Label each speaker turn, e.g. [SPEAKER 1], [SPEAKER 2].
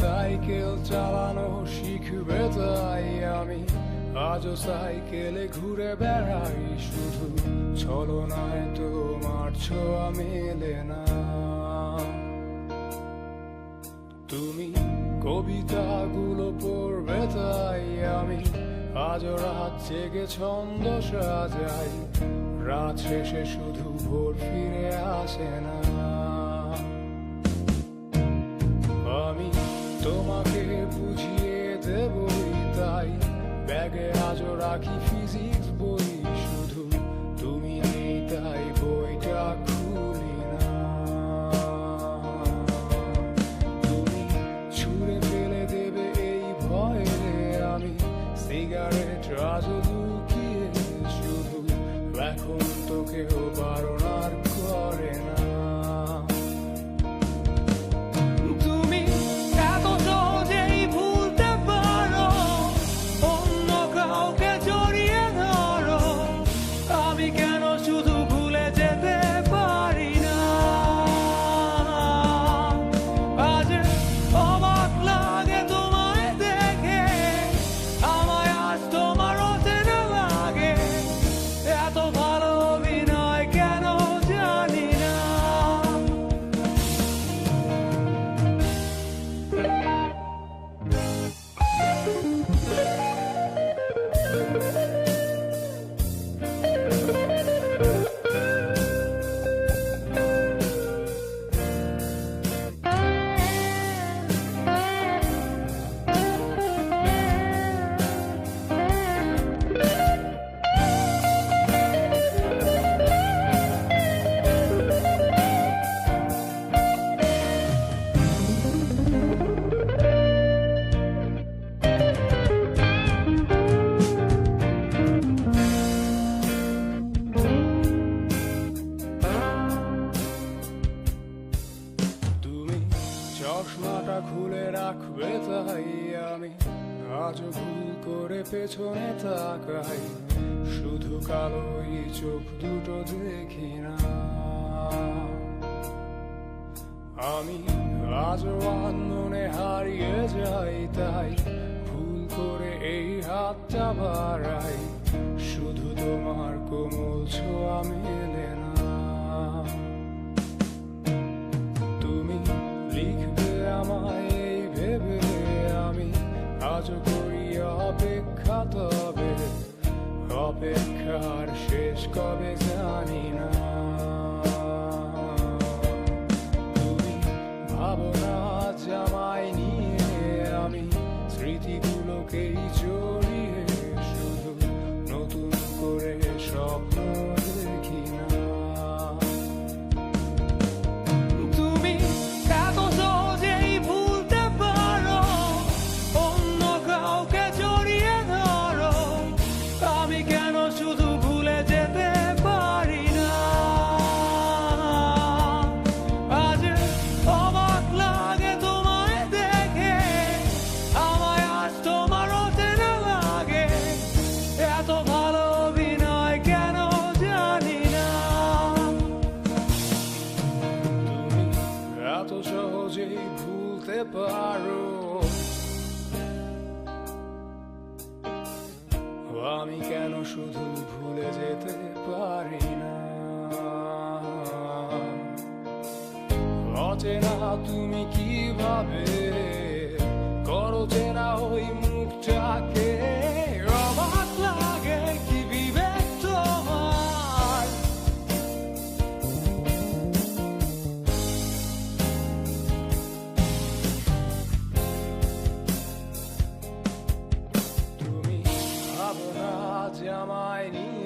[SPEAKER 1] Cycle চালানো শিখবে তাই আমি আজও সাইকেলে ঘুরে বেড়াই, শুধু ছলনায় তোমার ছোঁয়া মেলে না। তুমি কবিতাগুলো পড়বে তাই আমি আজও রাত জেগে ছন্দ সাজাই, রাত শেষে শুধু ভোর ফিরে আসে না। আমি তোমাকে বুঝিয়ে দেবই তাই ব্যাগে আজও রাখি ফিজিক্স বই, শুধু তুমি নেই তাই বইটা খুলি না। তুমি ছুঁড়ে ফেলে দেবে এই ভয়ে আমি সিগারেট আজও লুকিয়ে, শুধু এখন তো কেউ বারণ আর করে না। চশমাটা খুলে রাখবে তাই আমি আজও ভুল করে পেছনে তাকাই, শুধু কালোই চোখ দুটো দেখি না। আমি আজও আনমনে হারিয়ে যাই তাই ভুল করে এই হাতটা বাড়াই, শুধু তোমার কোমল ছোঁয়া মেলে না। তুমি লিখবে আমায় এই ভেবে আমি আজও করি অপেক্ষা, তবে অপেক্ষার শেষ কবে জানি না। তুমি ভাবো না আজ আমায় নিয়ে আমি স্মৃতিগুলোকেই জড়িয়ে, শুধু নতুন করে স্বপ্ন দেখি না। এত সহজেই ভুলতে পারো, আমি কেন শুধু ভুলে যেতে পারি না। অচেনা তুমি কিভাবে করো চেনা ওই মুখটাকে, অবাক লাগে কি বিবেক তোমার। তুমি ভাবো না আজ আমায় নিয়ে